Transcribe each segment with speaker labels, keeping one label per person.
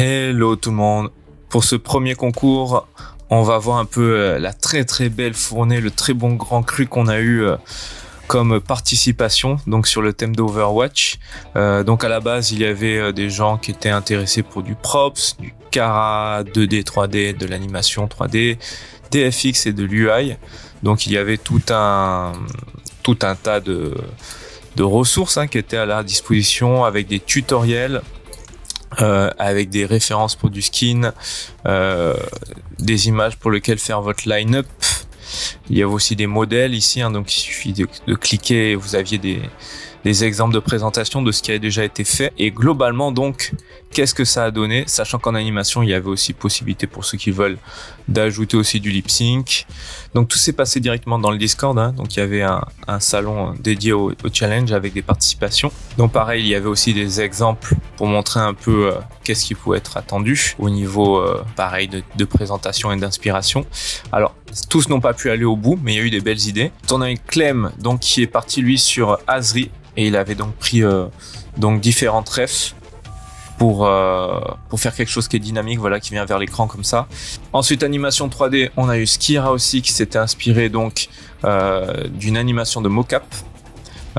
Speaker 1: Hello tout le monde. Pour ce premier concours, on va voir un peu la très belle fournée, le très bon grand cru qu'on a eu comme participation donc sur le thème d'Overwatch. Donc à la base, il y avait des gens qui étaient intéressés pour du props, du Cara, 2D, 3D, de l'animation 3D, des FX et de l'UI. Donc il y avait tout un tas de ressources qui étaient à leur disposition avec des tutoriels. Avec des références pour du skin, des images pour lesquelles faire votre line-up. Il y a aussi des modèles ici, donc il suffit de cliquer et vous aviez des exemples de présentation de ce qui a déjà été fait. Et globalement donc, qu'est-ce que ça a donné? Sachant qu'en animation, il y avait aussi possibilité pour ceux qui veulent d'ajouter aussi du lip sync. Donc tout s'est passé directement dans le Discord, donc il y avait un salon dédié au challenge avec des participations. Donc pareil, il y avait aussi des exemples pour montrer un peu qu'est-ce qui pouvait être attendu au niveau pareil de présentation et d'inspiration. Alors tous n'ont pas pu aller au bout, mais il y a eu des belles idées. On a eu Clem donc qui est parti lui sur Azri et il avait donc pris donc différentes refs pour faire quelque chose qui est dynamique, voilà, qui vient vers l'écran comme ça. Ensuite, animation 3D, on a eu Skira aussi qui s'était inspiré donc d'une animation de mocap.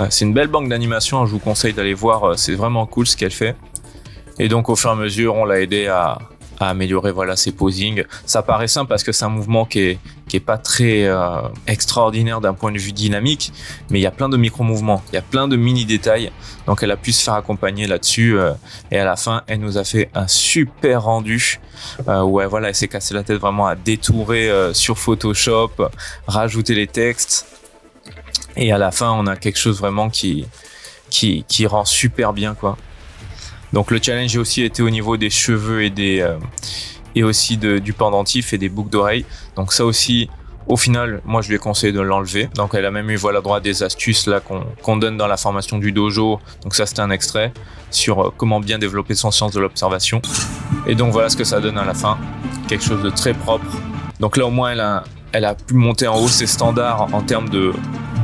Speaker 1: C'est une belle banque d'animation, je vous conseille d'aller voir, c'est vraiment cool ce qu'elle fait. Et donc au fur et à mesure, on l'a aidé à améliorer voilà ses posings. Ça paraît simple parce que c'est un mouvement qui est pas très extraordinaire d'un point de vue dynamique, mais il y a plein de micro-mouvements, il y a plein de mini-détails. Donc elle a pu se faire accompagner là-dessus et à la fin, elle nous a fait un super rendu où elle s'est cassé la tête vraiment à détourer sur Photoshop, rajouter les textes et à la fin, on a quelque chose vraiment qui rend super bien quoi. Donc le challenge a aussi été au niveau des cheveux et aussi du pendentif et des boucles d'oreilles. Donc ça aussi, au final, moi je lui ai conseillé de l'enlever. Donc elle a même eu droit à des astuces là qu'on donne dans la formation du dojo. Donc ça c'était un extrait sur comment bien développer son sens de l'observation. Et donc voilà ce que ça donne à la fin, quelque chose de très propre. Donc là au moins elle a pu monter en haut ses standards en termes de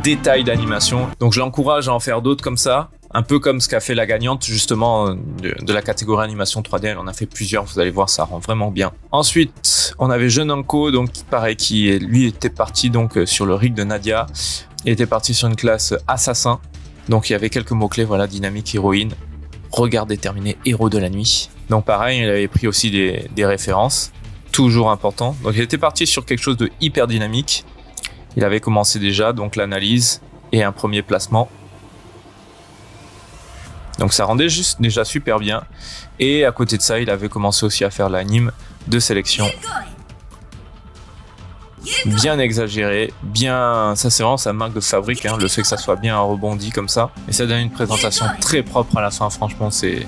Speaker 1: détails d'animation. Donc je l'encourage à en faire d'autres comme ça. Un peu comme ce qu'a fait la gagnante justement de la catégorie animation 3D, elle en a fait plusieurs, vous allez voir, ça rend vraiment bien. Ensuite, on avait Jeune Anko, donc pareil, qui lui était parti donc sur le rig de Nadia, et était parti sur une classe assassin. Donc il y avait quelques mots-clés, voilà, dynamique, héroïne, regard déterminé, héros de la nuit. Donc pareil, il avait pris aussi des références, toujours important. Donc il était parti sur quelque chose de hyper dynamique. Il avait commencé déjà donc l'analyse et un premier placement. Donc ça rendait déjà super bien. Et à côté de ça, il avait commencé aussi à faire l'anime de sélection. Bien exagéré, bien... Ça c'est vraiment sa marque de fabrique, le fait que ça soit bien rebondi comme ça. Et ça donne une présentation très propre à la fin, franchement c'est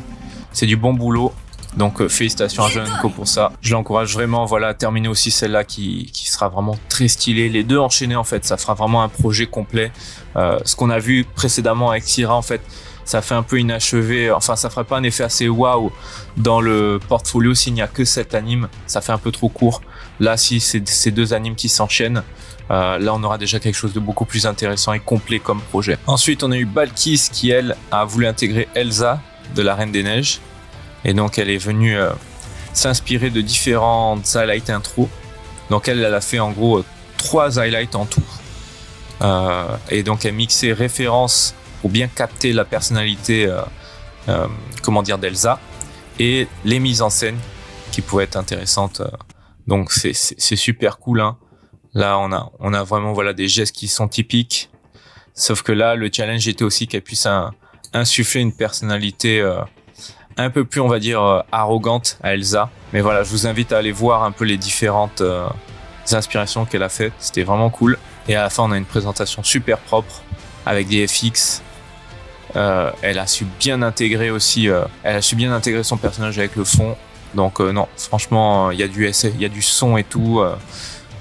Speaker 1: du bon boulot. Donc félicitations à Jeune Anko pour ça. Je l'encourage vraiment à terminer aussi celle-là qui sera vraiment très stylée. Les deux enchaînés en fait, ça fera vraiment un projet complet. Ce qu'on a vu précédemment avec Skira en fait, ça fait un peu inachevé, enfin ça ferait pas un effet assez waouh dans le portfolio s'il n'y a que 7 animes, ça fait un peu trop court. Là si c'est ces deux animes qui s'enchaînent, là on aura déjà quelque chose de beaucoup plus intéressant et complet comme projet. Ensuite on a eu Balkis qui elle a voulu intégrer Elsa de la Reine des Neiges et donc elle est venue s'inspirer de différentes highlights intro. Donc elle a fait en gros 3 highlights en tout et donc elle mixait références pour bien capter la personnalité d'Elsa et les mises en scène qui pourraient être intéressantes. Donc c'est super cool. Là on a vraiment des gestes qui sont typiques. Sauf que là le challenge était aussi qu'elle puisse insuffler une personnalité un peu plus on va dire arrogante à Elsa. Mais voilà, je vous invite à aller voir un peu les différentes inspirations qu'elle a faites. C'était vraiment cool. Et à la fin on a une présentation super propre avec des FX. Elle a su bien intégrer aussi, elle a su bien intégrer son personnage avec le fond. Donc non, franchement, il y a du du son et tout,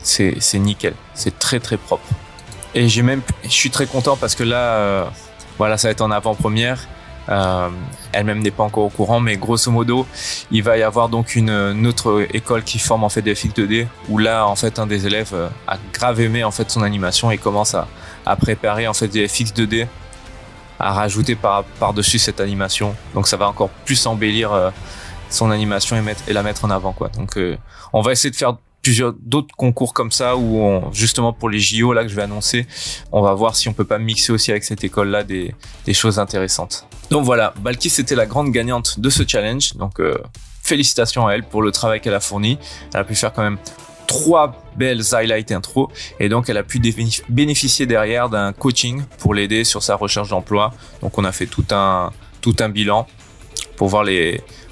Speaker 1: c'est nickel, c'est très propre. Et je suis très content parce que là, ça va être en avant-première. Elle-même n'est pas encore au courant, mais grosso modo, il va y avoir donc une autre école qui forme en fait des FX 2D, où là en fait un des élèves a grave aimé en fait son animation et commence à préparer en fait des FX 2D. À rajouter par-dessus cette animation. Donc ça va encore plus embellir son animation et la mettre en avant, quoi. Donc on va essayer de faire d'autres concours comme ça où justement pour les JO là que je vais annoncer, on va voir si on peut pas mixer aussi avec cette école là des choses intéressantes. Donc voilà, Balkis c'était la grande gagnante de ce challenge, donc félicitations à elle pour le travail qu'elle a fourni. Elle a pu faire quand même 3 belles highlights intro et donc elle a pu bénéficier derrière d'un coaching pour l'aider sur sa recherche d'emploi. Donc on a fait tout un bilan pour voir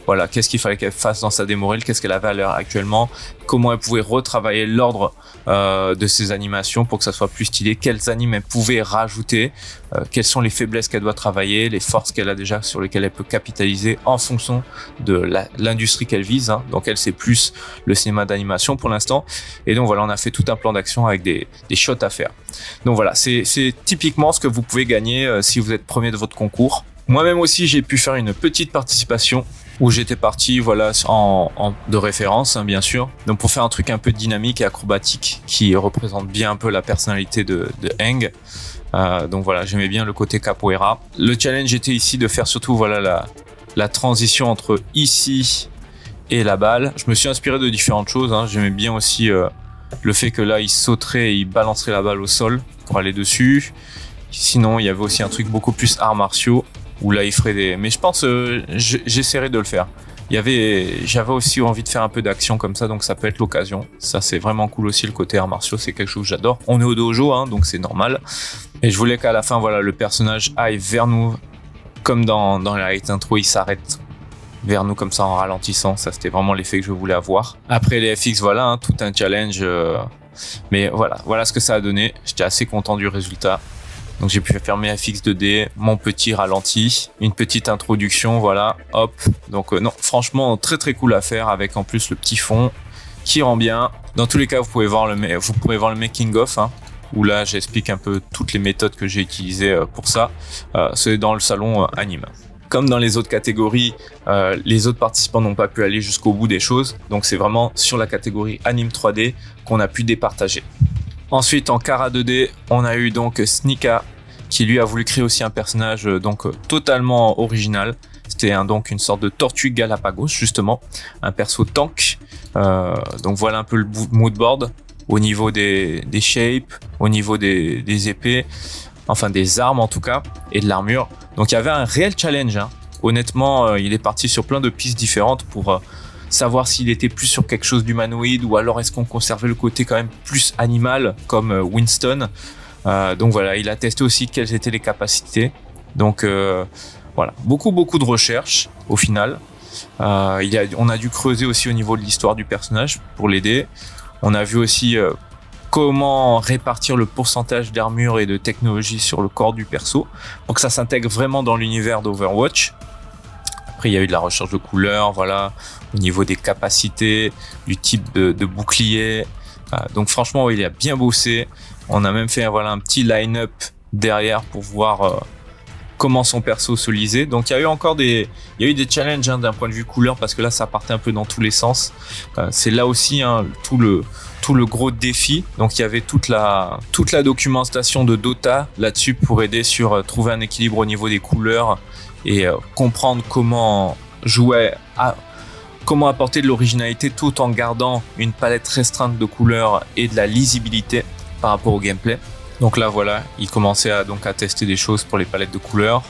Speaker 1: voilà, qu'est-ce qu'il fallait qu'elle fasse dans sa démo reel, qu'est-ce qu'elle avait à l'heure actuellement, comment elle pouvait retravailler l'ordre de ses animations pour que ça soit plus stylé, quels animes elle pouvait rajouter, quelles sont les faiblesses qu'elle doit travailler, les forces qu'elle a déjà sur lesquelles elle peut capitaliser en fonction de l'industrie qu'elle vise, hein. Donc elle, c'est plus le cinéma d'animation pour l'instant. Et donc voilà, on a fait tout un plan d'action avec des shots à faire. Donc voilà, c'est typiquement ce que vous pouvez gagner si vous êtes premier de votre concours. Moi-même aussi, j'ai pu faire une petite participation où j'étais parti, voilà, de référence, hein, bien sûr. Donc pour faire un truc un peu dynamique et acrobatique qui représente bien un peu la personnalité de Aang. Donc voilà, j'aimais bien le côté capoeira. Le challenge était ici de faire surtout, voilà, la transition entre ici et la balle. Je me suis inspiré de différentes choses, hein. J'aimais bien aussi le fait que là, il sauterait et il balancerait la balle au sol pour aller dessus. Sinon, il y avait aussi un truc beaucoup plus arts martiaux où là il ferait des... Mais je pense j'essaierai de le faire. J'avais aussi envie de faire un peu d'action comme ça, donc ça peut être l'occasion. Ça c'est vraiment cool aussi, le côté arts martiaux, c'est quelque chose que j'adore. On est au dojo, hein, donc c'est normal. Et je voulais qu'à la fin, voilà, le personnage aille vers nous, comme dans la highlight intro, il s'arrête vers nous comme ça en ralentissant. Ça c'était vraiment l'effet que je voulais avoir. Après les FX, voilà, hein, tout un challenge. Mais voilà ce que ça a donné. J'étais assez content du résultat. Donc j'ai pu faire mes FX 2D, mon petit ralenti, une petite introduction, voilà, hop. Donc non, franchement très très cool à faire, avec en plus le petit fond qui rend bien. Dans tous les cas, vous pourrez voir le making of, hein, où là j'explique un peu toutes les méthodes que j'ai utilisées pour ça. C'est dans le salon anime. Comme dans les autres catégories, les autres participants n'ont pas pu aller jusqu'au bout des choses. Donc c'est vraiment sur la catégorie anime 3D qu'on a pu départager. Ensuite, en Kara 2D, on a eu donc Snika, qui lui a voulu créer aussi un personnage donc totalement original. C'était donc une sorte de tortue Galapagos, justement, un perso tank. Donc voilà un peu le mood board au niveau des shapes, au niveau des épées, enfin des armes en tout cas, et de l'armure. Donc il y avait un réel challenge, hein. Honnêtement, il est parti sur plein de pistes différentes pour savoir s'il était plus sur quelque chose d'humanoïde ou alors est-ce qu'on conservait le côté quand même plus animal comme Winston. Donc voilà, il a testé aussi quelles étaient les capacités. Donc voilà, beaucoup de recherches au final. On a dû creuser aussi au niveau de l'histoire du personnage pour l'aider. On a vu aussi comment répartir le pourcentage d'armure et de technologie sur le corps du perso pour que ça s'intègre vraiment dans l'univers d'Overwatch. Après, il y a eu de la recherche de couleurs, voilà, au niveau des capacités, du type de bouclier. Donc franchement, il a bien bossé. On a même fait, voilà, un petit line-up derrière pour voir comment son perso se lisait. Donc il y a eu des challenges, hein, d'un point de vue couleur, parce que là, ça partait un peu dans tous les sens. C'est là aussi, hein, tout le gros défi. Donc il y avait toute la documentation de Dota là-dessus pour aider sur trouver un équilibre au niveau des couleurs et comprendre comment jouer comment apporter de l'originalité tout en gardant une palette restreinte de couleurs et de la lisibilité par rapport au gameplay. Donc là voilà, il commençait à tester des choses pour les palettes de couleurs,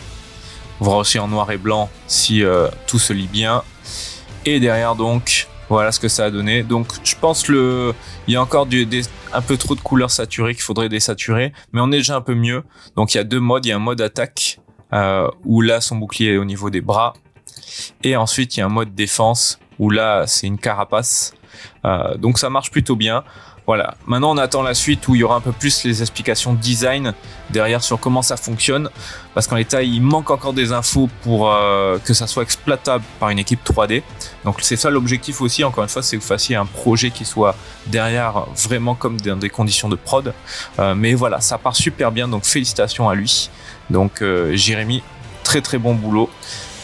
Speaker 1: voir aussi en noir et blanc si tout se lit bien. Et derrière, donc voilà ce que ça a donné. Donc je pense il y a encore un peu trop de couleurs saturées qu'il faudrait désaturer, mais on est déjà un peu mieux. Donc il y a deux modes, il y a un mode attaque où là son bouclier est au niveau des bras, et ensuite il y a un mode défense où là c'est une carapace. Donc ça marche plutôt bien. Voilà, maintenant on attend la suite où il y aura un peu plus les explications design derrière sur comment ça fonctionne, parce qu'en l'état il manque encore des infos pour que ça soit exploitable par une équipe 3D. Donc c'est ça l'objectif aussi, encore une fois, c'est que vous fassiez un projet qui soit derrière vraiment comme dans des conditions de prod. Mais voilà, ça part super bien, donc félicitations à lui. Donc Jérémy, très très bon boulot.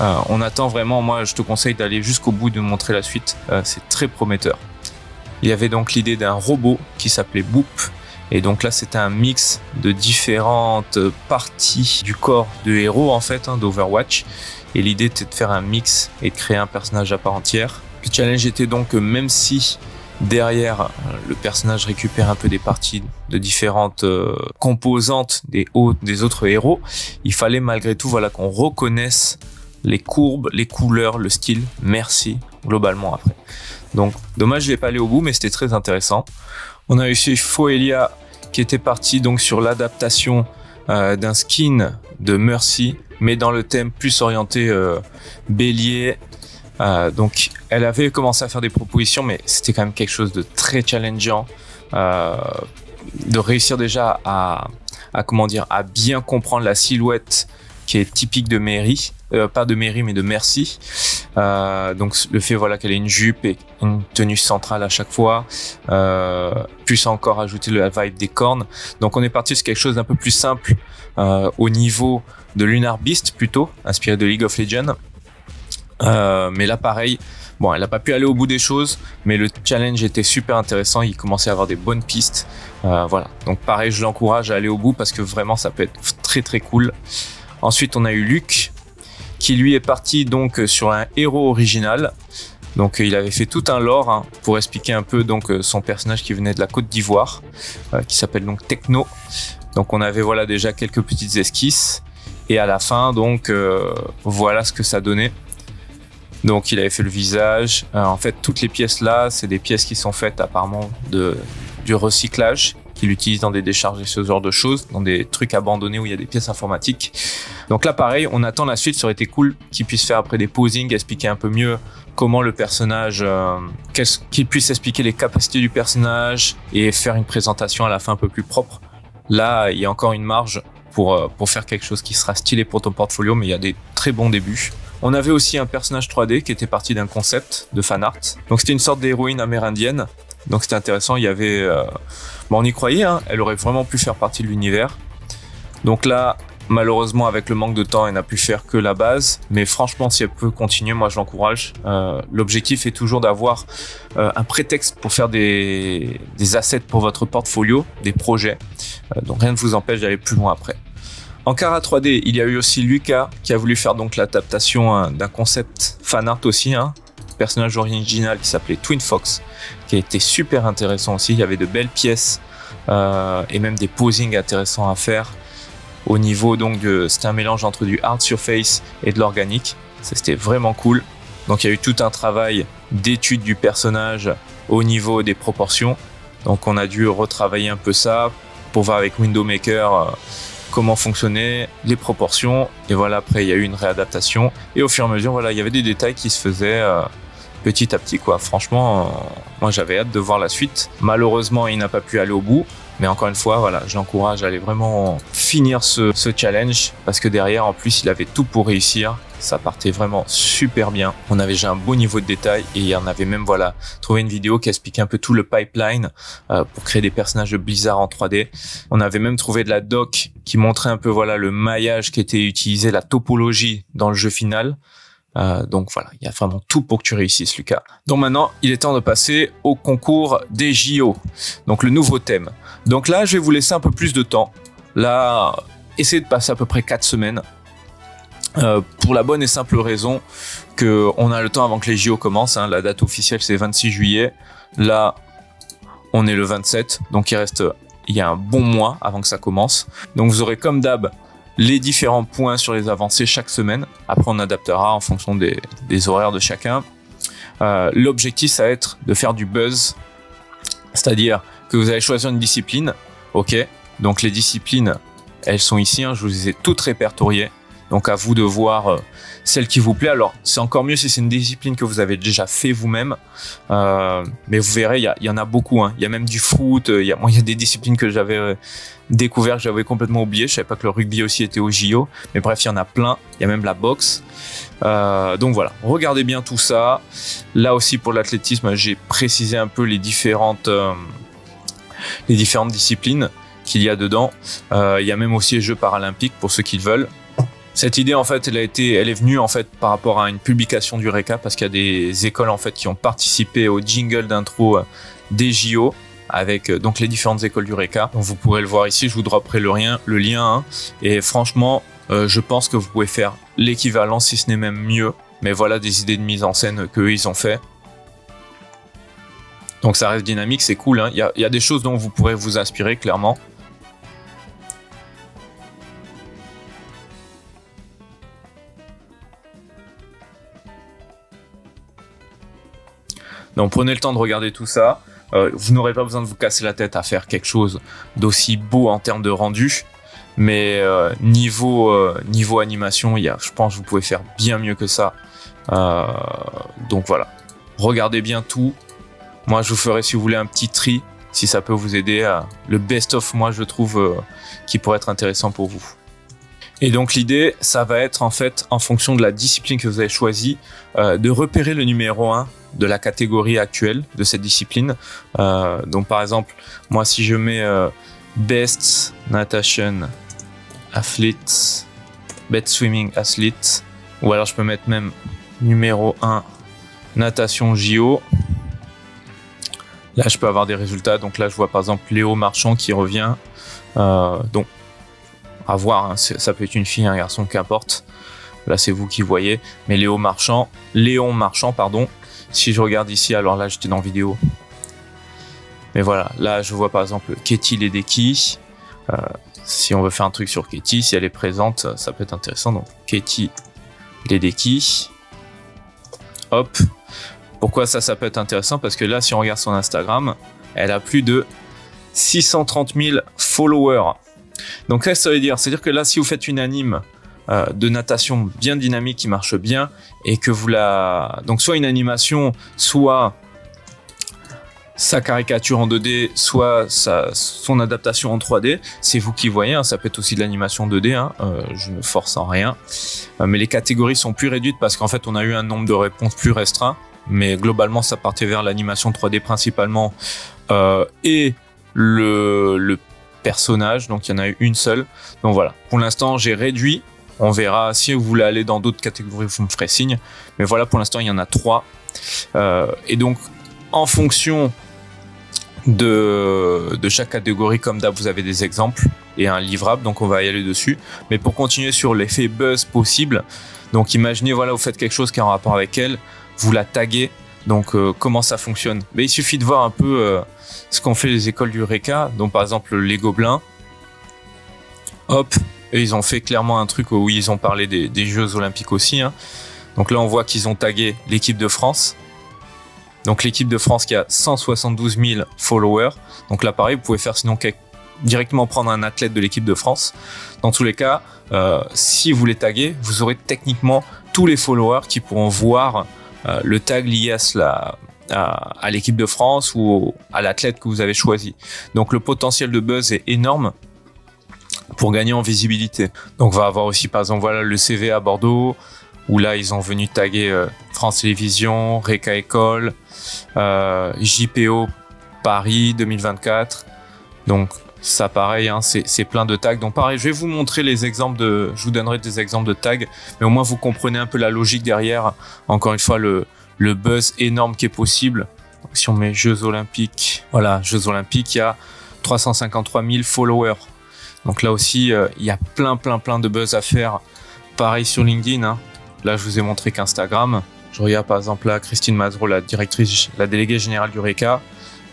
Speaker 1: On attend vraiment, moi je te conseille d'aller jusqu'au bout de montrer la suite, c'est très prometteur. Il y avait donc l'idée d'un robot qui s'appelait Boop, et donc là c'était un mix de différentes parties du corps de héros en fait, hein, d'Overwatch. Et l'idée était de faire un mix et de créer un personnage à part entière. Le challenge était donc que même si derrière le personnage récupère un peu des parties de différentes composantes des autres héros, il fallait malgré tout voilà, qu'on reconnaisse les courbes, les couleurs, le style, merci globalement après. Donc dommage je n'ai pas allé au bout, mais c'était très intéressant. On a eu chez Foelia qui était parti donc sur l'adaptation d'un skin de Mercy, mais dans le thème plus orienté bélier. Donc elle avait commencé à faire des propositions, mais c'était quand même quelque chose de très challengeant, de réussir déjà à comment dire, à bien comprendre la silhouette qui est typique de Mary, pas de Mary mais de Mercy. Donc le fait voilà qu'elle ait une jupe et une tenue centrale à chaque fois, plus encore ajouter la vibe des cornes. Donc on est parti sur quelque chose d'un peu plus simple au niveau de Lunar Beast plutôt, inspiré de League of Legends. Mais là pareil, bon elle n'a pas pu aller au bout des choses, mais le challenge était super intéressant, il commençait à avoir des bonnes pistes. Voilà, donc pareil je l'encourage à aller au bout parce que vraiment ça peut être très très cool. Ensuite on a eu Luc qui lui est parti donc sur un héros original. Donc il avait fait tout un lore hein, pour expliquer un peu donc son personnage qui venait de la Côte d'Ivoire, qui s'appelle donc Techno. Donc on avait voilà déjà quelques petites esquisses et à la fin donc voilà ce que ça donnait. Donc il avait fait le visage. En fait toutes les pièces là c'est des pièces qui sont faites apparemment du recyclage qu'il utilise dans des décharges et ce genre de choses, dans des trucs abandonnés où il y a des pièces informatiques. Donc là pareil on attend la suite, ça aurait été cool qu'il puisse faire après des posings, expliquer un peu mieux comment le personnage, qu'il puisse expliquer les capacités du personnage et faire une présentation à la fin un peu plus propre. Là il y a encore une marge pour faire quelque chose qui sera stylé pour ton portfolio, mais il y a des très bons débuts. On avait aussi un personnage 3D qui était parti d'un concept de fan art. Donc c'était une sorte d'héroïne amérindienne. Donc c'était intéressant, il y avait... on y croyait, hein, elle aurait vraiment pu faire partie de l'univers. Donc là, malheureusement avec le manque de temps, elle n'a pu faire que la base. Mais franchement, si elle peut continuer, moi je l'encourage. L'objectif est toujours d'avoir un prétexte pour faire des assets pour votre portfolio, des projets. Donc rien ne vous empêche d'aller plus loin après. En Cara 3D, il y a eu aussi Lucas qui a voulu faire donc l'adaptation d'un concept fan art aussi, personnage original qui s'appelait Twin Fox, qui a été super intéressant aussi. Il y avait de belles pièces et même des posings intéressants à faire. Au niveau donc c'était un mélange entre du hard surface et de l'organique. C'était vraiment cool. Donc il y a eu tout un travail d'étude du personnage au niveau des proportions. Donc on a dû retravailler un peu ça pour voir avec Window Maker comment fonctionnaient les proportions. Et voilà, après il y a eu une réadaptation. Et au fur et à mesure, voilà, il y avait des détails qui se faisaient petit à petit, quoi. Franchement, moi j'avais hâte de voir la suite. Malheureusement, il n'a pas pu aller au bout. Mais encore une fois, voilà, je l'encourage à aller vraiment finir ce challenge parce que derrière, en plus, il avait tout pour réussir. Ça partait vraiment super bien. On avait déjà un beau niveau de détail et il y en avait même, voilà, trouvé une vidéo qui expliquait un peu tout le pipeline pour créer des personnages de Blizzard en 3D. On avait même trouvé de la doc qui montrait un peu, voilà, le maillage qui était utilisé, la topologie dans le jeu final. Donc voilà, il y a vraiment tout pour que tu réussisses, Lucas. Donc maintenant, il est temps de passer au concours des JO. Donc le nouveau thème. Donc là, je vais vous laisser un peu plus de temps. Là, essayez de passer à peu près 4 semaines. Pour la bonne et simple raison qu'on a le temps avant que les JO commencent. La date officielle, c'est 26 juillet. Là, on est le 27. Donc il y a un bon mois avant que ça commence. Donc vous aurez comme d'hab les différents points sur les avancées chaque semaine. Après, on adaptera en fonction des horaires de chacun. L'objectif, ça va être de faire du buzz. C'est-à-dire que vous allez choisir une discipline. Ok, donc les disciplines, elles sont ici. Je vous les ai toutes répertoriées. Donc à vous de voir celle qui vous plaît. Alors c'est encore mieux si c'est une discipline que vous avez déjà fait vous-même. Mais vous verrez, il y en a beaucoup. Il y a même du foot. Il y a des disciplines que j'avais découvert, que j'avais complètement oublié. Je savais pas que le rugby aussi était au JO. Mais bref, il y en a plein. Il y a même la boxe. Donc voilà, regardez bien tout ça. Là aussi pour l'athlétisme, j'ai précisé un peu les différentes disciplines qu'il y a dedans. Il y a même aussi les Jeux paralympiques pour ceux qui le veulent. Cette idée, en fait, elle est venue en fait par rapport à une publication du RECA parce qu'il y a des écoles en fait qui ont participé au jingle d'intro des JO avec donc les différentes écoles du RECA. Donc vous pourrez le voir ici, je vous dropperai le lien. Et franchement, je pense que vous pouvez faire l'équivalent, si ce n'est même mieux. Mais voilà des idées de mise en scène qu'eux, ils ont fait. Donc ça reste dynamique, c'est cool, hein. Y a des choses dont vous pourrez vous inspirer, clairement. Donc prenez le temps de regarder tout ça. Vous n'aurez pas besoin de vous casser la tête à faire quelque chose d'aussi beau en termes de rendu. Mais niveau animation, je pense que vous pouvez faire bien mieux que ça. Donc voilà, regardez bien tout. Moi, je vous ferai, si vous voulez, un petit tri, si ça peut vous aider à le best-of, moi, je trouve, qui pourrait être intéressant pour vous. Et donc, l'idée, ça va être, en fait, en fonction de la discipline que vous avez choisie, de repérer le numéro 1 de la catégorie actuelle de cette discipline. Donc, par exemple, moi, si je mets Best Natation Athlete, Best Swimming Athlete, ou alors je peux mettre même numéro 1 Natation JO. Là, je peux avoir des résultats. Donc là, je vois par exemple Léo Marchand qui revient. Donc, à voir, hein, ça peut être une fille, un garçon, qu'importe. Là, c'est vous qui voyez. Mais Léon Marchand, pardon. Si je regarde ici, alors là, j'étais dans vidéo. Mais voilà, là, je vois par exemple Katie Ledecky. Si on veut faire un truc sur Katie, si elle est présente, ça peut être intéressant. Donc, Katie Ledecky. Hop. Pourquoi ça peut être intéressant? Parce que là, si on regarde son Instagram, elle a plus de 630 000 followers. Donc ça veut dire, c'est-à-dire que là, si vous faites une anime de natation bien dynamique qui marche bien et que vous donc soit une animation, soit sa caricature en 2D, soit son adaptation en 3D, c'est vous qui voyez, hein. Ça peut être aussi de l'animation 2D, hein. Je ne force en rien. Mais les catégories sont plus réduites parce qu'en fait, on a eu un nombre de réponses plus restreint. Mais globalement, ça partait vers l'animation 3D principalement et le personnage. Donc, il y en a eu une seule. Donc, voilà. Pour l'instant, j'ai réduit. On verra. Si vous voulez aller dans d'autres catégories, vous me ferez signe. Mais voilà, pour l'instant, il y en a 3. Et donc, en fonction de chaque catégorie, comme d'hab, vous avez des exemples et un livrable. Donc, on va y aller dessus. Mais pour continuer sur l'effet buzz possible, donc, imaginez, voilà, vous faites quelque chose qui est en rapport avec elle. Vous la taguez, donc comment ça fonctionne? Mais il suffit de voir un peu ce qu'ont fait les écoles du RECA, donc par exemple les Gobelins. Hop, et ils ont fait clairement un truc où ils ont parlé des Jeux Olympiques aussi, hein. Donc là on voit qu'ils ont tagué l'équipe de France. Donc l'équipe de France qui a 172 000 followers. Donc là pareil, vous pouvez faire sinon directement prendre un athlète de l'équipe de France. Dans tous les cas, si vous les taguez, vous aurez techniquement tous les followers qui pourront voir le tag lié à l'équipe de France ou à l'athlète que vous avez choisi. Donc le potentiel de buzz est énorme pour gagner en visibilité. Donc on va avoir aussi par exemple voilà le CV à Bordeaux où là ils ont venu taguer France Télévisions, RECA École, JPO Paris 2024. Donc ça pareil, hein, c'est plein de tags. Donc pareil, je vais vous montrer les exemples je vous donnerai des exemples de tags, mais au moins vous comprenez un peu la logique derrière. Encore une fois, le buzz énorme qui est possible. Donc, si on met Jeux Olympiques, voilà, Jeux Olympiques, il y a 353 000 followers. Donc là aussi, il y a plein de buzz à faire. Pareil sur LinkedIn, hein. Là, je vous ai montré qu'Instagram. Je regarde par exemple là, Christine Mazreau, la déléguée générale du RECA.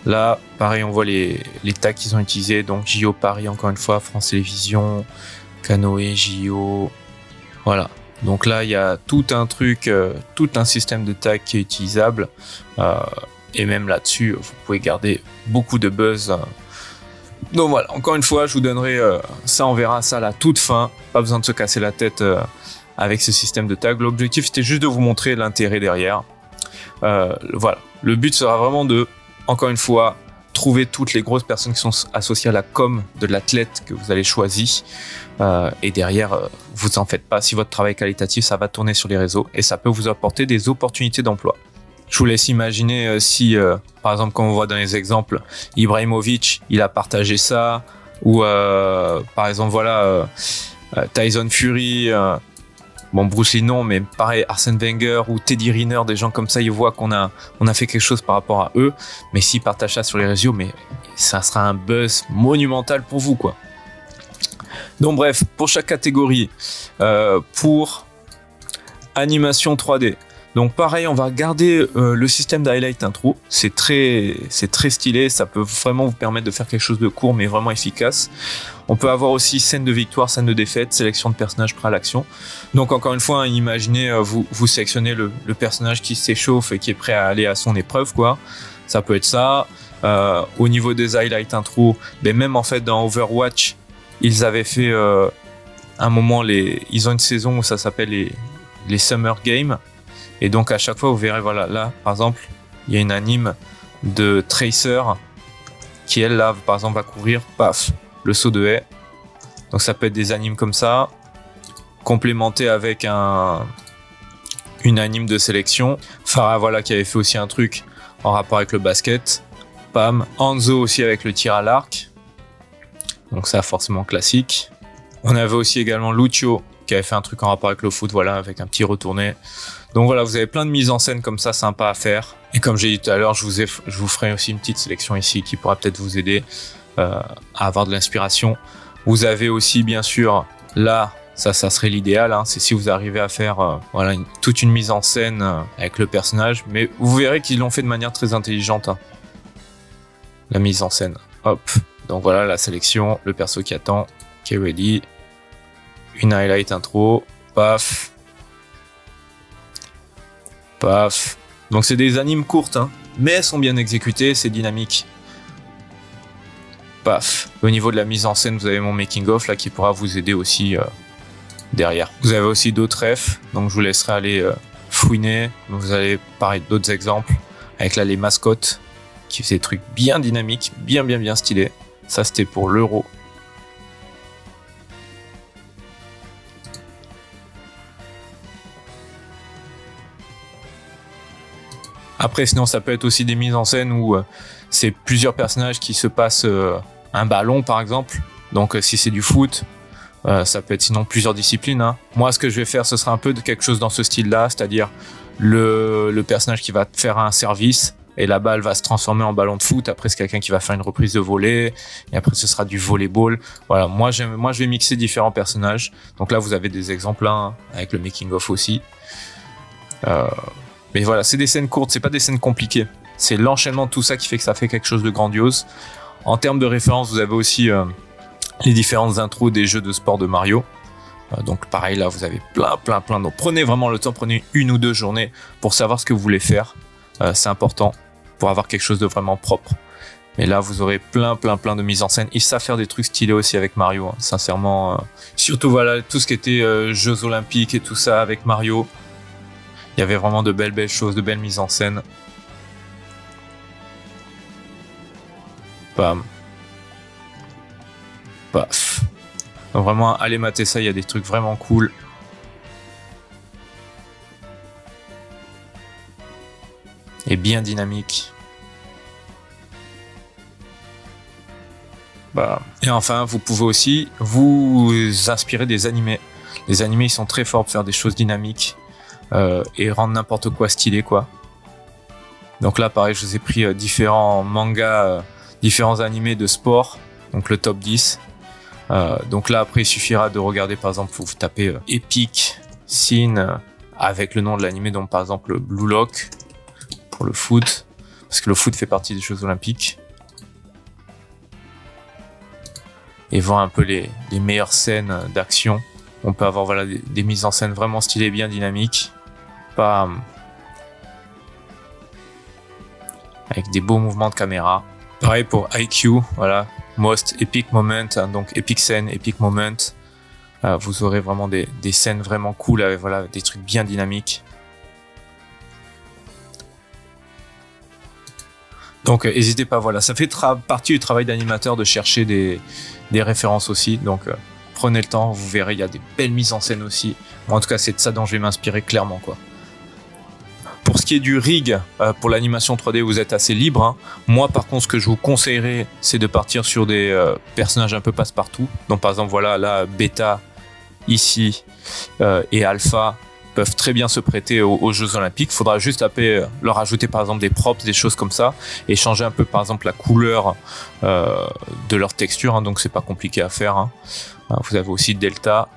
Speaker 1: Là, pareil, on voit les tags qu'ils ont utilisés. Donc, JO Paris, encore une fois, France Télévisions, Canoë, JO. Voilà. Donc là, il y a tout un truc, tout un système de tags qui est utilisable. Et même là-dessus, vous pouvez garder beaucoup de buzz. Donc voilà, encore une fois, je vous donnerai ça, on verra ça à la toute fin. Pas besoin de se casser la tête avec ce système de tags. L'objectif, c'était juste de vous montrer l'intérêt derrière. Voilà. Le but sera vraiment de, encore une fois, trouver toutes les grosses personnes qui sont associées à la com de l'athlète que vous allez choisir. Et derrière, vous en faites pas. Si votre travail est qualitatif, ça va tourner sur les réseaux et ça peut vous apporter des opportunités d'emploi. Je vous laisse imaginer si, par exemple, comme on voit dans les exemples, Ibrahimovic, il a partagé ça, ou par exemple, voilà, Tyson Fury, bon, Bruce Lee non, mais pareil, Arsène Wenger ou Teddy Riner, des gens comme ça, ils voient qu'on a fait quelque chose par rapport à eux, mais s'ils partagent ça sur les réseaux, mais ça sera un buzz monumental pour vous, quoi. Donc bref, pour chaque catégorie, pour animation 3D. Donc pareil, on va garder le système d'highlight intro. C'est très stylé, ça peut vraiment vous permettre de faire quelque chose de court mais vraiment efficace. On peut avoir aussi scène de victoire, scène de défaite, sélection de personnages prêts à l'action. Donc encore une fois, imaginez vous sélectionnez le personnage qui s'échauffe et qui est prêt à aller à son épreuve, quoi. Ça peut être ça. Au niveau des highlights intro, mais même en fait dans Overwatch, ils avaient fait un moment, ils ont une saison où ça s'appelle les Summer Games. Et donc à chaque fois vous verrez, voilà, là par exemple il y a une anime de Tracer qui elle là par exemple va courir, paf, le saut de haie. Donc ça peut être des animes comme ça, complémenté avec une anime de sélection. Farah, voilà, qui avait fait aussi un truc en rapport avec le basket. Pam, Hanzo aussi avec le tir à l'arc. Donc ça forcément classique. On avait aussi également Lucio qui avait fait un truc en rapport avec le foot, voilà, avec un petit retourné. Donc voilà, vous avez plein de mises en scène comme ça sympa à faire. Et comme j'ai dit tout à l'heure, je vous ferai aussi une petite sélection ici qui pourra peut-être vous aider à avoir de l'inspiration. Vous avez aussi bien sûr là, ça serait l'idéal, hein, c'est si vous arrivez à faire voilà, toute une mise en scène avec le personnage. Mais vous verrez qu'ils l'ont fait de manière très intelligente, hein, la mise en scène. Hop, donc voilà la sélection, le perso qui attend, qui est ready. Une highlight intro, paf. Paf. Donc c'est des animes courtes, hein, mais elles sont bien exécutées, c'est dynamique. Paf. Au niveau de la mise en scène, vous avez mon making of là qui pourra vous aider aussi derrière. Vous avez aussi d'autres refs, donc je vous laisserai aller fouiner. Vous allez parler d'autres exemples avec là les mascottes qui faisaient des trucs bien dynamiques, bien stylés. Ça c'était pour l'Euro. Après, sinon, ça peut être aussi des mises en scène où c'est plusieurs personnages qui se passent un ballon, par exemple. Donc, si c'est du foot, ça peut être sinon plusieurs disciplines, hein. Moi, ce que je vais faire, ce sera un peu de quelque chose dans ce style-là, c'est-à-dire le personnage qui va faire un service et la balle va se transformer en ballon de foot. Après, c'est quelqu'un qui va faire une reprise de volley et après, ce sera du volleyball. Voilà, moi, je vais mixer différents personnages. Donc là, vous avez des exemples, hein, avec le making-of aussi. Mais voilà, c'est des scènes courtes, c'est pas des scènes compliquées. C'est l'enchaînement de tout ça qui fait que ça fait quelque chose de grandiose. En termes de référence, vous avez aussi les différentes intros des jeux de sport de Mario. Donc pareil, là, vous avez plein. Donc prenez vraiment le temps, prenez 1 ou 2 journées pour savoir ce que vous voulez faire. C'est important pour avoir quelque chose de vraiment propre. Mais là, vous aurez plein de mises en scène. Ils savent faire des trucs stylés aussi avec Mario, hein, sincèrement. Surtout, voilà, tout ce qui était Jeux Olympiques et tout ça avec Mario. Il y avait vraiment de belles choses, de belles mises en scène. Bam. Paf. Donc vraiment, allez mater ça, il y a des trucs vraiment cool. Et bien dynamique. Bah. Et enfin, vous pouvez aussi vous inspirer des animés. Les animés, ils sont très forts pour faire des choses dynamiques. Et rendre n'importe quoi stylé, quoi. Donc là pareil, je vous ai pris différents mangas, différents animés de sport, donc le top 10. Donc là après il suffira de regarder, par exemple vous tapez Epic Scene avec le nom de l'animé, donc par exemple le Blue Lock pour le foot, parce que le foot fait partie des Jeux Olympiques. Et voir un peu les meilleures scènes d'action. On peut avoir, voilà, des mises en scène vraiment stylées, bien dynamiques. Avec des beaux mouvements de caméra. Pareil pour IQ, voilà, Most Epic Moment, hein, donc Epic Scene, Epic Moment. Vous aurez vraiment des scènes vraiment cool, avec, voilà, des trucs bien dynamiques. Donc n'hésitez pas, voilà, ça fait partie du travail d'animateur de chercher des références aussi. Donc prenez le temps, vous verrez, il y a des belles mises en scène aussi. Moi, en tout cas, c'est de ça dont je vais m'inspirer clairement, quoi. Pour ce qui est du rig, pour l'animation 3D, vous êtes assez libre, hein. Moi, par contre, ce que je vous conseillerais, c'est de partir sur des personnages un peu passe-partout. Donc, par exemple, voilà, là, bêta, ici, et alpha, peuvent très bien se prêter aux Jeux Olympiques. Il faudra juste leur ajouter par exemple des props, des choses comme ça, et changer un peu par exemple la couleur de leur texture, hein, donc c'est pas compliqué à faire. Hein. Vous avez aussi Delta,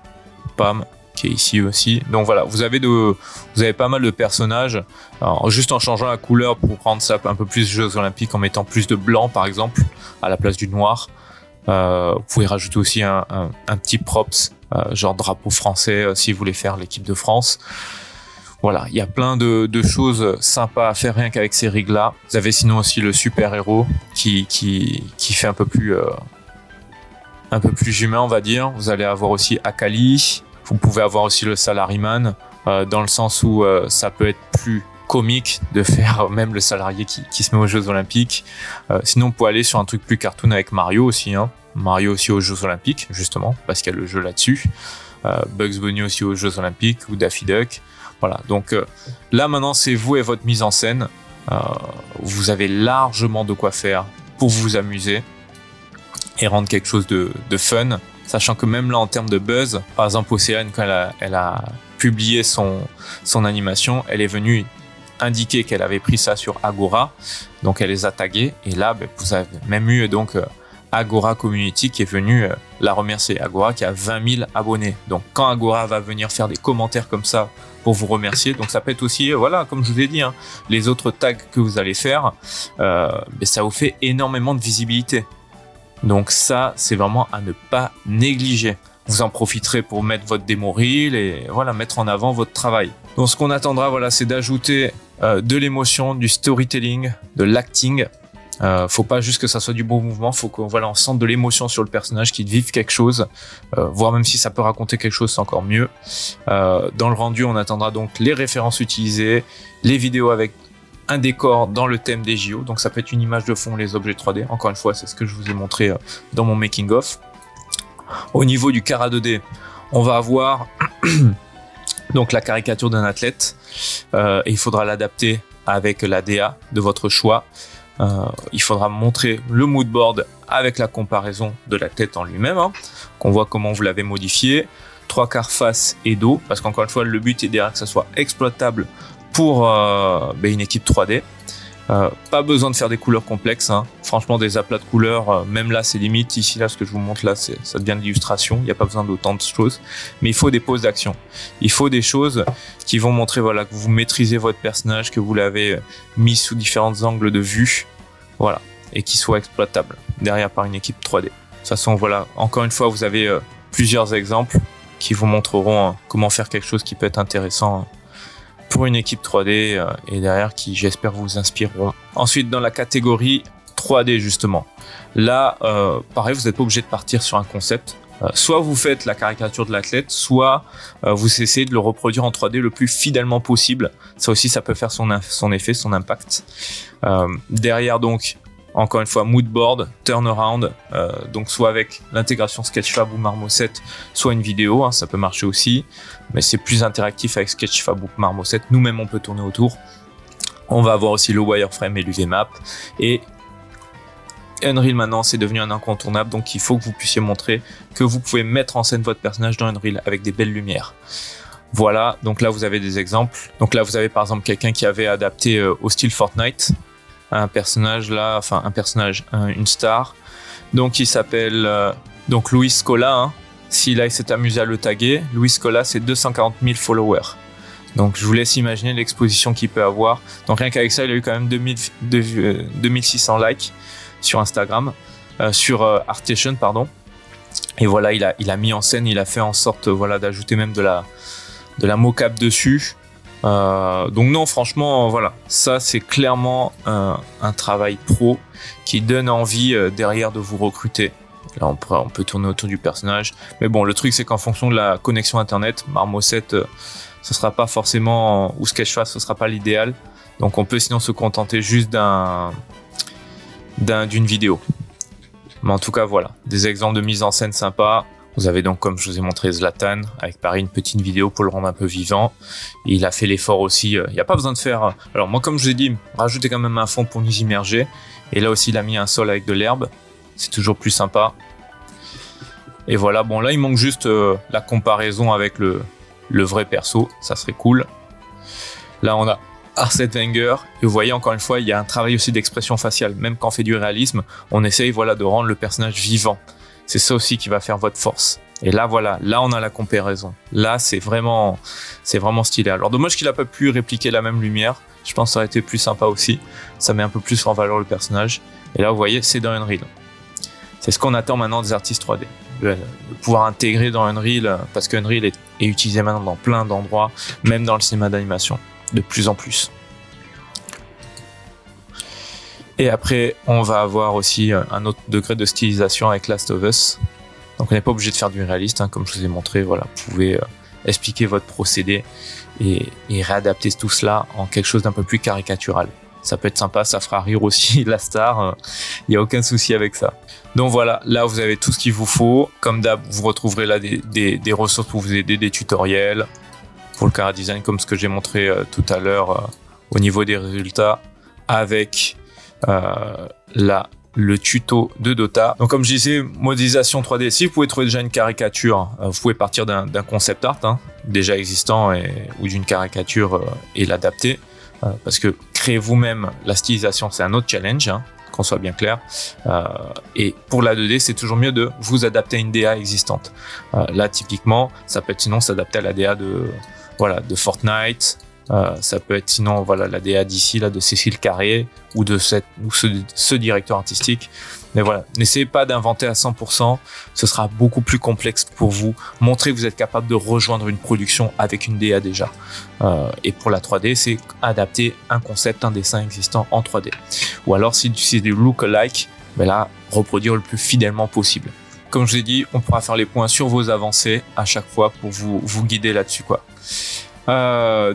Speaker 1: Pam, qui est ici aussi. Donc voilà, vous avez pas mal de personnages. Alors, juste en changeant la couleur pour rendre ça un peu plus Jeux Olympiques, en mettant plus de blanc par exemple, à la place du noir. Vous pouvez rajouter aussi un petit props, genre drapeau français si vous voulez faire l'équipe de France. Voilà, il y a plein de choses sympas à faire rien qu'avec ces rigs là. Vous avez sinon aussi le super héros qui fait un peu plus humain, on va dire. Vous allez avoir aussi Akali. Vous pouvez avoir aussi le Salaryman, dans le sens où ça peut être plus comique de faire même le salarié qui se met aux Jeux Olympiques. Sinon, vous pouvez aller sur un truc plus cartoon avec Mario aussi. Hein. Mario aussi aux Jeux Olympiques, justement, parce qu'il y a le jeu là-dessus. Bugs Bunny aussi aux Jeux Olympiques, ou Daffy Duck. Voilà, donc là maintenant, c'est vous et votre mise en scène. Vous avez largement de quoi faire pour vous amuser et rendre quelque chose de fun. Sachant que même là, en termes de buzz, par exemple, Océane, quand elle a publié son animation, elle est venue indiquer qu'elle avait pris ça sur Agora. Donc, elle les a tagués. Et là, vous avez même eu donc Agora Community qui est venu la remercier. Agora qui a 20 000 abonnés. Donc, quand Agora va venir faire des commentaires comme ça pour vous remercier, donc ça peut être aussi, voilà, comme je vous ai dit, hein, les autres tags que vous allez faire, ça vous fait énormément de visibilité. Donc ça, c'est vraiment à ne pas négliger. Vous en profiterez pour mettre votre démo reel et voilà, mettre en avant votre travail. Donc ce qu'on attendra, voilà, c'est d'ajouter de l'émotion, du storytelling, de l'acting. Faut pas juste que ça soit du bon mouvement, faut qu'on voilà, on sente de l'émotion sur le personnage, qu'il vive quelque chose, voire même si ça peut raconter quelque chose, c'est encore mieux. Dans le rendu, on attendra donc les références utilisées, les vidéos avec un décor dans le thème des JO, donc ça peut être une image de fond, les objets 3D, encore une fois c'est ce que je vous ai montré dans mon making of. Au niveau du Cara 2D, on va avoir donc la caricature d'un athlète, et il faudra l'adapter avec la DA de votre choix. Il faudra montrer le mood board avec la comparaison de l'athlète en lui-même, hein, qu'on voit comment vous l'avez modifié, 3/4 face et dos, parce qu'encore une fois le but est derrière que ça soit exploitable pour une équipe 3D. Pas besoin de faire des couleurs complexes, hein. Franchement des aplats de couleurs, même là c'est limite. Ici là ce que je vous montre là, ça devient de l'illustration, il n'y a pas besoin d'autant de choses, mais il faut des poses d'action, il faut des choses qui vont montrer voilà, que vous maîtrisez votre personnage, que vous l'avez mis sous différents angles de vue, voilà, et qui soit exploitable derrière par une équipe 3D. De toute façon voilà, encore une fois vous avez plusieurs exemples qui vous montreront comment faire quelque chose qui peut être intéressant pour une équipe 3D et derrière qui j'espère vous inspireront. Ensuite dans la catégorie 3D justement, là pareil vous n'êtes pas obligé de partir sur un concept, soit vous faites la caricature de l'athlète, soit vous essayez de le reproduire en 3D le plus fidèlement possible. Ça aussi ça peut faire son effet, son impact. Derrière donc encore une fois moodboard, turnaround, donc soit avec l'intégration Sketchfab ou Marmoset, soit une vidéo, hein, ça peut marcher aussi, mais c'est plus interactif avec Sketchfab ou Marmoset, nous-mêmes on peut tourner autour. On va avoir aussi le wireframe et l'UVMap, et Unreal maintenant c'est devenu un incontournable, donc il faut que vous puissiez montrer que vous pouvez mettre en scène votre personnage dans Unreal avec des belles lumières. Voilà, donc là vous avez des exemples. Donc là vous avez par exemple quelqu'un qui avait adapté au style Fortnite, un personnage là, enfin un personnage, une star, donc il s'appelle donc Luis Scola, hein. Si là il s'est amusé à le taguer, Luis Scola c'est 240 000 followers, donc je vous laisse imaginer l'exposition qu'il peut avoir. Donc rien qu'avec ça il a eu quand même 2600 likes sur Instagram, sur Artation pardon, et voilà il a mis en scène, il a fait en sorte voilà d'ajouter même de la mocap dessus. Donc non franchement voilà, ça c'est clairement un travail pro qui donne envie derrière de vous recruter. Là on peut tourner autour du personnage, mais bon le truc c'est qu'en fonction de la connexion internet, Marmoset ce sera pas forcément, ou Sketchfab ce sera pas l'idéal, donc on peut sinon se contenter juste d'une vidéo. Mais en tout cas voilà, des exemples de mise en scène sympa. Vous avez donc, comme je vous ai montré, Zlatan, avec pareil une petite vidéo pour le rendre un peu vivant. Et il a fait l'effort aussi, il n'y a pas besoin de faire... Alors moi, comme je vous ai dit, rajoutez quand même un fond pour nous immerger. Et là aussi, il a mis un sol avec de l'herbe. C'est toujours plus sympa. Et voilà, bon là, il manque juste la comparaison avec le vrai perso, ça serait cool. Là, on a Arsène Wenger, et vous voyez encore une fois, il y a un travail aussi d'expression faciale. Même quand on fait du réalisme, on essaye voilà, de rendre le personnage vivant. C'est ça aussi qui va faire votre force. Et là, voilà, là on a la comparaison. Là, c'est vraiment stylé. Alors dommage qu'il n'a pas pu répliquer la même lumière. Je pense que ça aurait été plus sympa aussi. Ça met un peu plus en valeur le personnage. Et là, vous voyez, c'est dans Unreal. C'est ce qu'on attend maintenant des artistes 3D. De pouvoir intégrer dans Unreal, parce que Unreal est utilisé maintenant dans plein d'endroits, même dans le cinéma d'animation, de plus en plus. Et après, on va avoir aussi un autre degré de stylisation avec Last of Us. Donc on n'est pas obligé de faire du réaliste, hein, comme je vous ai montré. Voilà, vous pouvez expliquer votre procédé et réadapter tout cela en quelque chose d'un peu plus caricatural. Ça peut être sympa, ça fera rire aussi la star, il n'y a aucun souci avec ça. Donc voilà, là vous avez tout ce qu'il vous faut. Comme d'hab, vous retrouverez là des ressources pour vous aider, des tutoriels pour le chara design comme ce que j'ai montré tout à l'heure au niveau des résultats avec le tuto de Dota. Donc comme je disais, modélisation 3D, si vous pouvez trouver déjà une caricature, vous pouvez partir d'un concept art déjà existant ou d'une caricature et l'adapter. Parce que créer vous-même la stylisation, c'est un autre challenge, qu'on soit bien clair. Et pour la 2D, c'est toujours mieux de vous adapter à une DA existante. Là, typiquement, ça peut être sinon s'adapter à la DA de Fortnite. Ça peut être sinon la DA d'ici là de Cécile Carré ou de ce directeur artistique. Mais voilà, n'essayez pas d'inventer à 100%, ce sera beaucoup plus complexe pour vous. Montrez que vous êtes capable de rejoindre une production avec une DA déjà. Et pour la 3D, c'est adapter un concept, un dessin existant en 3D. Ou alors si c'est du look-alike, ben là, reproduire le plus fidèlement possible. Comme je vous ai dit, on pourra faire les points sur vos avancées à chaque fois pour vous guider là-dessus, quoi.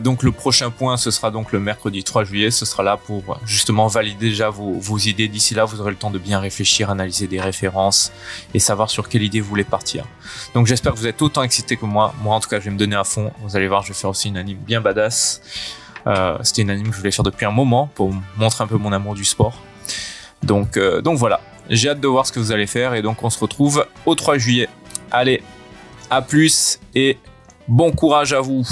Speaker 1: Donc le prochain point, ce sera donc le mercredi 3 juillet. Ce sera là pour justement valider déjà vos idées. D'ici là, vous aurez le temps de bien réfléchir, analyser des références et savoir sur quelle idée vous voulez partir. Donc j'espère que vous êtes autant excité que moi. Moi, en tout cas, je vais me donner à fond. Vous allez voir, je vais faire aussi une anime bien badass. C'était une anime que je voulais faire depuis un moment pour montrer un peu mon amour du sport. Donc voilà, j'ai hâte de voir ce que vous allez faire et donc on se retrouve au 3 juillet. Allez, à plus et bon courage à vous.